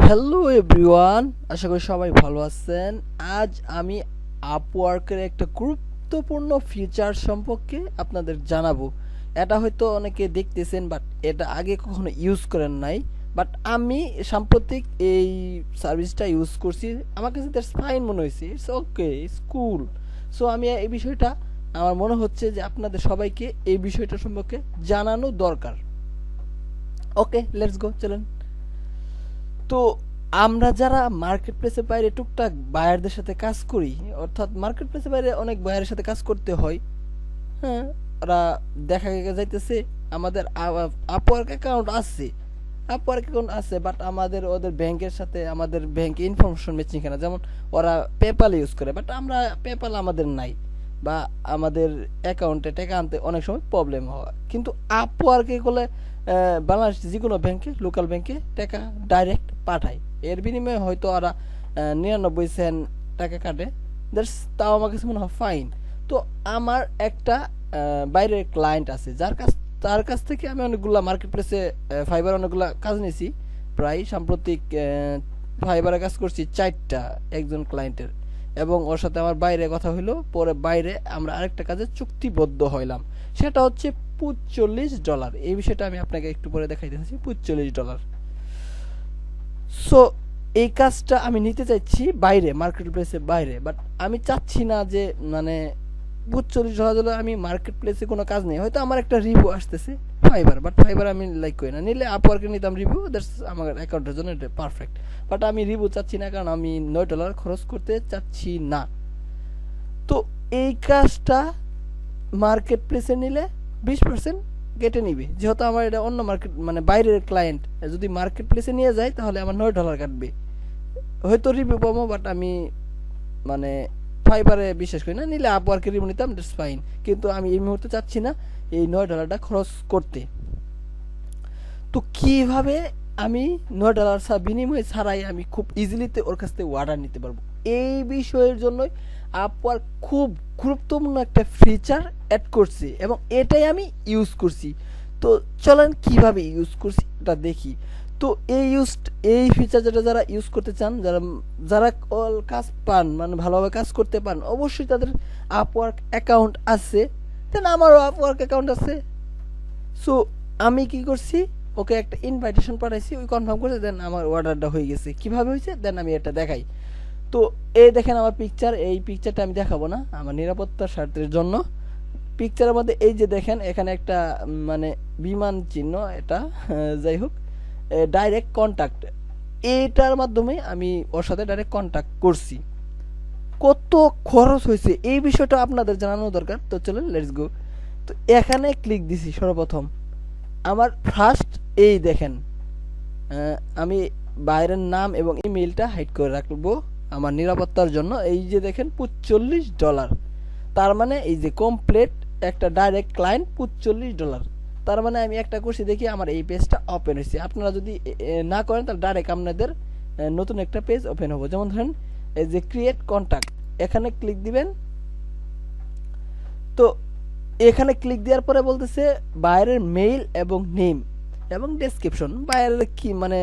Hello everyone, আশা করি সবাই ভালো আছেন। আজ আমি আপওয়ার্কের একটা গুরুত্বপূর্ণ ফিচার সম্পর্কে আপনাদের জানাবো। এটা হয়তো অনেকে দেখতেছেন, বাট এটা আগে কখনো ইউজ করেন নাই। বাট আমি সাম্প্রতিক এই সার্ভিসটা ইউজ করছি, আমার কাছে দ্যাটস ফাইন মনে হয়েছে, it's okay, it's cool. So আমি এই বিষয়টা, আমার মনে হচ্ছে যে আপনাদের সবাইকে এই বিষয়টা সম্পর্কে জানানো দরকার। ওকে, লেটস গো, চলেন। তো আমরা যারা মার্কেট প্লেসের বাইরে টুকটাক বায়ারদের সাথে কাজ করি, অর্থাৎ মার্কেট প্লেসের বাইরে অনেক বায়ারের সাথে কাজ করতে হয়। হ্যাঁ, ওরা দেখা যাইতেছে আমাদের আপওয়ার্ক অ্যাকাউন্ট আছে, বাট আমাদের ওদের ব্যাংকের সাথে আমাদের ব্যাংকে ইনফরমেশন ম্যাচিং না। যেমন ওরা পেপাল ইউজ করে, বাট আমরা পেপাল আমাদের নাই, বা আমাদের অ্যাকাউন্টে টাকা আনতে অনেক সময় প্রবলেম হয়। কিন্তু আপওয়ার্কে করলে বাংলাদেশ যে কোনো ব্যাংকে, লোকাল ব্যাংকে টাকা ডাইরেক্ট পাঠায়। এর বিনিময়ে হয়তো ওরা 99 সেন্ট টাকা কাটে, দ্যাটস, তাও আমার কাছে মনে হয় ফাইন। তো আমার একটা বাইরের ক্লায়েন্ট আছে, তার কাছ থেকে আমি অনেকগুলা মার্কেট প্লেসে ফাইবার অনেকগুলা কাজ নিয়েছি। প্রায় সাম্প্রতিক ফাইবারে কাজ করছি 4টা একজন ক্লায়েন্টের, এবং ওর সাথে আমার বাইরে কথা হইলো। পরে বাইরে আমরা আরেকটা কাজে চুক্তিবদ্ধ হইলাম, সেটা হচ্ছে $45। এই বিষয়টা আমি আপনাকে একটু পরে দেখাই দিচ্ছি। $45। সো এই কাজটা আমি নিতে চাইছি বাইরে, মার্কেট প্লেসের বাইরে, বাট আমি চাচ্ছি না যে মানে $45 আমি মার্কেট প্লেসে কোনো কাজ নেই। হয়তো আমার একটা রিভিউ আসতেছে ফাইবার, বাট ফাইবার আমি লাইক করি না। নিলে আপওয়ার্কে নিতাম রিভিউ, দ্যাটস আমার অ্যাকাউন্টের জন্য এটা পারফেক্ট। বাট আমি রিভিউ চাচ্ছি না, কারণ আমি $9 খরচ করতে চাচ্ছি না। তো এই কাজটা মার্কেট প্লেসে নিলে 20% কেটে নিবে, যেহেতু আমার এটা অন্য মার্কেট মানে বাইরের ক্লায়েন্ট। যদি মার্কেট প্লেসে নিয়ে যায় তাহলে আমার $9 কাটবে। হয়তো রিভিউ পাবো, বাট আমি মানে ফাইবারে বিশ্বাস করি না। নিলে আপওয়ার্কে রিভিউ নিতাম, দ্যাটস ফাইন। কিন্তু আমি এই মুহূর্তে চাচ্ছি না এই $9টা খরচ করতে। তো কিভাবে আমি $9 বিনিময় ছাড়াই আমি খুব ইজিলিতে ওর কাছ থেকে অর্ডার নিতে পারবো, এই বিষয়ের জন্যই আপওয়ার্ক খুব গুরুত্বপূর্ণ একটা ফিচার অ্যাড করছে, এবং এটাই আমি ইউজ করছি। তো চলেন কিভাবে ইউজ করছি এটা দেখি। তো এই ফিচার যেটা যারা ইউজ করতে চান, যারা যারা অল কাজ পান, মানে ভালোভাবে কাজ করতে পান, অবশ্যই তাদের আপওয়ার্ক অ্যাকাউন্ট আছে। দেন আমারও আপওয়ার্ক অ্যাকাউন্ট আছে। সো আমি কি করছি, ওকে একটা ইনভাইটেশন পাঠাইছি, ওই কনফার্ম করছে, দেন আমার অর্ডারটা হয়ে গেছে। কিভাবে হয়েছে দেন আমি এটা দেখাই। তো এই দেখেন আমার পিকচার, এই পিকচারটা আমি দেখাবো না আমার নিরাপত্তার স্বার্থের জন্য। পিকচারের মধ্যে এই যে দেখেন, এখানে একটা মানে বিমান চিহ্ন, এটা যাই হোক, ডাইরেক্ট কন্ট্যাক্ট, এইটার মাধ্যমে আমি ওর সাথে ডাইরেক্ট কন্ট্যাক্ট করছি। কত খরচ হয়েছে এই বিষয়টা আপনাদের জানানো দরকার। তো চলুন, লেটস গো। তো এখানে ক্লিক দিছি সর্বপ্রথম। আমার ফার্স্ট এই দেখেন, আমি বাইরের নাম এবং ইমেইলটা হাইড করে রাখবো আমার নিরাপত্তার জন্য। এই যে দেখেন $45, তার মানে এই যে কমপ্লিট একটা ডাইরেক্ট ক্লায়েন্ট $45। তার মানে আমি একটা করছি, দেখি আমার এই পেজটা ওপেন হয়েছে। আপনারা যদি না করেন তাহলে ডাইরেক্ট আপনাদের নতুন একটা পেজ ওপেন হবে। যেমন ধরেন এই যে ক্রিয়েট কন্ট্যাক্ট, এখানে ক্লিক দিবেন। তো এখানে ক্লিক দেওয়ার পরে বলতেছে বাইরের মেইল এবং নেম এবং ডেসক্রিপশন, বাইরের কি মানে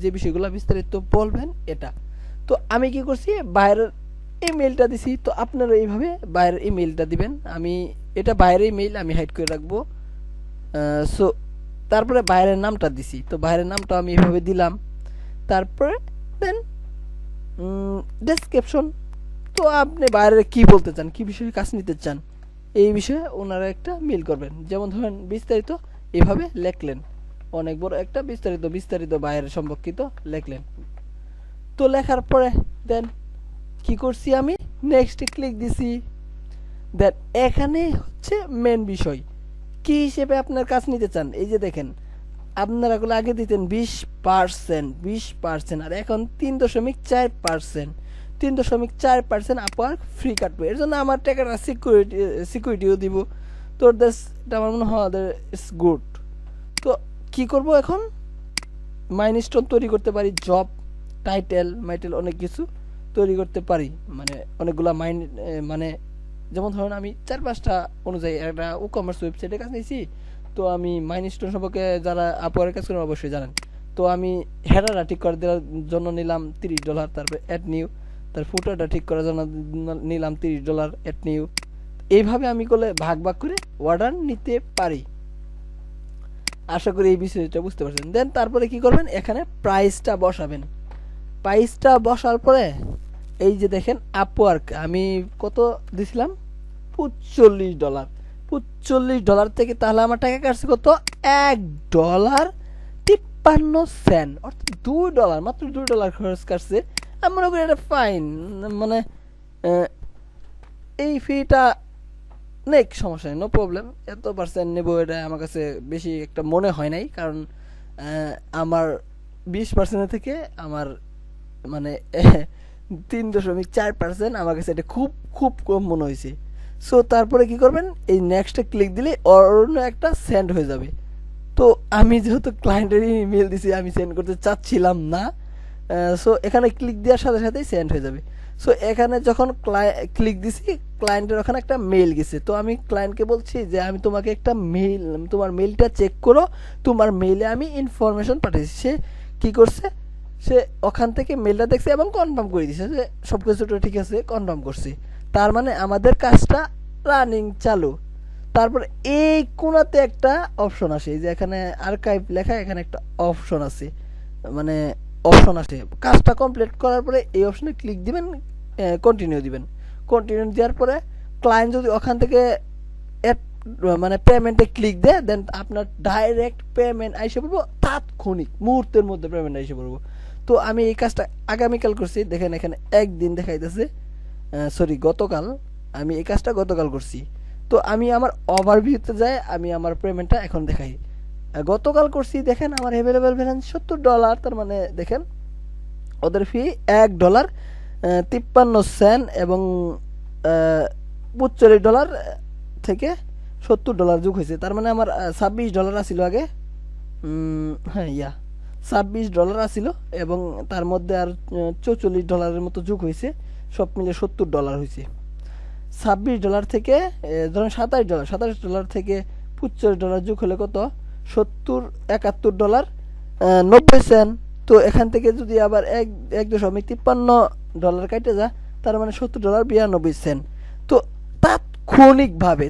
যে বিষয়গুলো বিস্তারিত বলবেন এটা। তো আমি কি করছি, বাইরের ইমেইলটা দিছি। তো আপনারা এইভাবে বাইরের ইমেইলটা দিবেন। আমি এটা বাইরের ইমেইল আমি হাইড করে রাখবো। সো তারপরে বাইরের নামটা দিছি, তো বাইরের নামটা আমি এইভাবে দিলাম। তারপরে দেন ডেসক্রিপশন। তো আপনি বাইরে কি বলতে চান, কি বিষয়ে কাজ নিতে চান, এই বিষয়ে ওনারা একটা মেল করবেন। যেমন ধরেন বিস্তারিত এভাবে লেখলেন, অনেক বড় একটা বিস্তারিত বাইরের সম্পর্কিত লেখলেন। তো লেখার পরে দেন কি করছি, আমি নেক্সট ক্লিক দিছি। দেন এখানে হচ্ছে মেন বিষয়, কি হিসেবে আপনার কাজ নিতে চান। এই যে দেখেন, আপনারা গুলো আগে দিতেন 20%, আর এখন 3.4%। 3.4% আপওয়ার্ক ফ্রি কাটবে, এর জন্য আমার টাকাটা সিকিউরিটিও দিব। তো এটা আমার মনে হয় ইটস গুড। তো কি করব এখন, মাইলস্টোন তৈরি করতে পারি, জব মাইটেল অনেক কিছু তৈরি করতে পারি, মানে অনেকগুলা মানে যেমন ধরুন আমি 4-5টা অনুযায়ী একটা ই কমার্স ওয়েবসাইটের কাজ নিয়েছি। তো আমি মাইলস্টোন সম্পর্কে যারা আপওয়ার্কের কাজ করেন অবশ্যই জানেন। তো তো আমি হেডারটা ঠিক করে দেওয়ার জন্য নিলাম $30, তারপরে অ্যাড নিউ, তার ফুটারটা ঠিক করার জন্য নিলাম $30, অ্যাড নিউ। এইভাবে আমি করলে ভাগ ভাগ করে অর্ডার নিতে পারি। আশা করি এই বিষয়টা বুঝতে পারছেন। দেন তারপরে কি করবেন, এখানে প্রাইসটা বসাবেন। প্রাইসটা বসার পরে এই যে দেখেন আপওয়ার্ক আমি কত দিছিলাম, $45। $45 থেকে তাহলে আমার টাকা কাটছে কত, $1.53, অর্থাৎ $2, মাত্র $2 খরচ কাটছে। আমি মনে করি এটা ফাইন, মানে এই ফিটা নেই, সমস্যা নেই, নো প্রবলেম। এত পার্সেন্ট নেবো এটা আমার কাছে বেশি একটা মনে হয় নাই, কারণ আমার 20% থেকে আমার মানে 3.4% আমার কাছে এটা খুব খুব কম মনে হয়েছে। সো তারপরে কি করবেন, এই নেক্সটে ক্লিক দিলে অন্য একটা সেন্ড হয়ে যাবে। তো আমি যেহেতু ক্লায়েন্টের ইমেল দিছি, আমি সেন্ড করতে চাচ্ছিলাম না, সো এখানে ক্লিক দেওয়ার সাথে সাথেই সেন্ড হয়ে যাবে। সো এখানে যখন ক্লিক দিছি, ক্লায়েন্টের ওখানে একটা মেইল গেছে। তো আমি ক্লায়েন্টকে বলছি যে আমি তোমাকে একটা মেইল, তোমার মেইলটা চেক করো, তোমার মেইলে আমি ইনফরমেশন পাঠিয়েছি। সে কী করছে, সে ওখান থেকে মেইলটা দেখছে এবং কনফার্ম করে দিছে যে সব কিছুটা ঠিক আছে, কনফার্ম করছি। তার মানে আমাদের কাজটা রানিং চালু। তারপর এই কোণাতে একটা অপশন আসে, এই যে এখানে আর্কাইভ লেখা, এখানে একটা অপশন আছে, মানে অপশন আসে। কাজটা কমপ্লিট করার পরে এই অপশনে ক্লিক দিবেন, কন্টিনিউ দিবেন। কন্টিনিউ দেওয়ার পরে ক্লায়েন্ট যদি ওখান থেকে মানে পেমেন্টে ক্লিক দেয়, দেন আপনার ডাইরেক্ট পেমেন্ট আইসে পড়বো, তাৎক্ষণিক মুহূর্তের মধ্যে পেমেন্ট আইসে পড়বো। তো আমি এই কাজটা আগামীকাল করছি, দেখেন এখানে একদিন দেখাইতেছে, সরি গতকাল, আমি এই কাজটা গতকাল করছি। তো আমি আমার ওভারভিউতে যাই, আমি আমার পেমেন্টটা এখন দেখাই। গতকাল করছি, দেখেন আমার অ্যাভেলেবেল ব্যালেন্স $70। তার মানে দেখেন ওদের ফি $1.53 এবং $45 থেকে $70 যোগ হয়েছে। তার মানে আমার $26 আসিল আগে, হ্যাঁ $26 আসিল, এবং তার মধ্যে আর $44 মতো যোগ হয়েছে, সব মিলে $70 হয়েছে। $26 থেকে ধরেন $27 থেকে $45 যোগ হলে কত, $71.90। তো এখান থেকে যদি আবার $1.53 কাটে যায়, তার মানে $70.92। তো তাৎক্ষণিকভাবে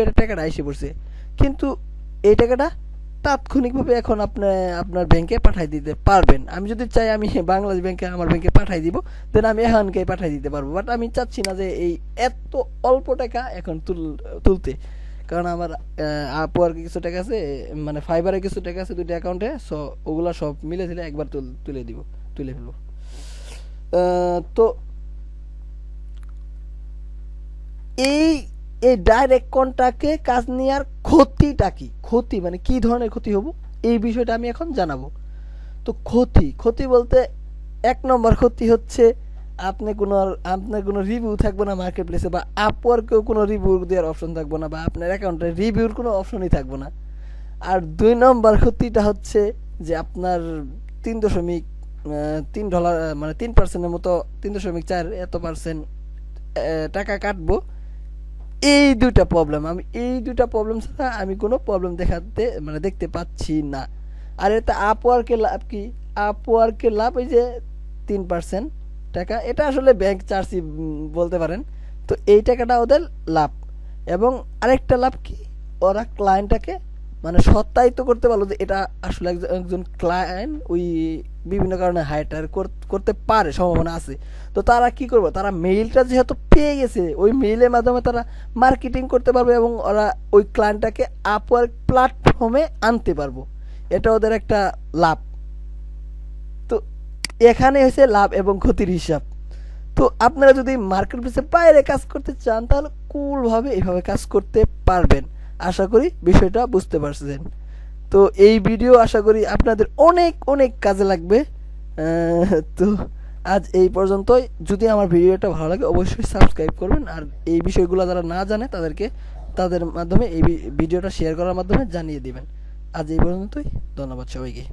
এটা টাকাটা এসে পড়ছে। কিন্তু এই টাকাটা তাৎক্ষণিকভাবে এখন আপনার ব্যাংকে পাঠিয়ে দিতে পারবেন। আমি যদি চাই, আমি বাংলাদেশ ব্যাংকে আমার ব্যাংকে পাঠিয়ে দিব, দেন আমি এখানকেই পাঠিয়ে দিতে পারবো। বাট আমি চাচ্ছি না যে এই এত অল্প টাকা এখন তুলতে, কারণ আমার আপওয়ার্কে কিছু টাকা আছে, মানে ফাইবারে কিছু টাকা আছে 2টা অ্যাকাউন্টে। সো ওগুলো সব মিলে দিলে একবার তুলে ফেলবো। তো এই ডাইরেক্ট কন্ট্রাক্টে কাজ নেওয়ার ক্ষতিটা কি, মানে কি ধরনের ক্ষতি হবো, এই বিষয়টা আমি এখন জানাবো। তো ক্ষতি বলতে 1 নম্বর ক্ষতি হচ্ছে আপনার কোনো রিভিউ থাকবে না মার্কেট প্লেসে, বা আপওয়ার্কেও কোনো রিভিউ দেওয়ার অপশন থাকবে না, বা আপনার অ্যাকাউন্টে রিভিউর কোনো অপশনই থাকবে না। আর 2 নম্বর ক্ষতিটা হচ্ছে যে আপনার $3.3 মানে 3%-এর মতো, 3.4 এত পার্সেন্ট টাকা কাটবো। এই দুইটা প্রবলেম ছাড়া আমি কোনো প্রবলেম দেখতে পাচ্ছি না। আর এটা আপওয়ার্কের লাভ কি, আপওয়ার্কের লাভ ওই যে 3% টাকা, এটা আসলে ব্যাংক চার্জই বলতে পারেন। তো এই টাকাটা ওদের লাভ। এবং আরেকটা লাভ কি, ওরা ক্লায়েন্টটাকে মানে সত্যায়িত করতে পারলো যে এটা আসলে একজন ক্লায়েন্ট ওই বিভিন্ন কারণে হায়ার করতে পারে, সম্ভাবনা আছে। তো তারা কি করবে, তারা মেইলটা যেহেতু পেয়ে গেছে, ওই মেইলের মাধ্যমে তারা মার্কেটিং করতে পারবে এবং ওরা ওই ক্লায়েন্টটাকে আপওয়ার্ক প্ল্যাটফর্মে আনতে পারবো। এটা ওদের একটা লাভ। তো এখানে হয়েছে লাভ এবং ক্ষতির হিসাব। তো আপনারা যদি মার্কেট প্লেসে বাইরে কাজ করতে চান, তাহলে কুলভাবে এইভাবে কাজ করতে পারবেন। আশা করি বিষয়টা বুঝতে পারছেন। তো এই ভিডিও আশা করি আপনাদের অনেক অনেক কাজে লাগবে। তো আজ এই পর্যন্তই। যদি আমার ভিডিওটা ভালো লাগে অবশ্যই সাবস্ক্রাইব করবেন, আর এই বিষয়গুলো যারা না জানে তাদের মাধ্যমে এই ভিডিওটা শেয়ার করার মাধ্যমে জানিয়ে দিবেন। আজ এই পর্যন্তই, ধন্যবাদ সবাইকে।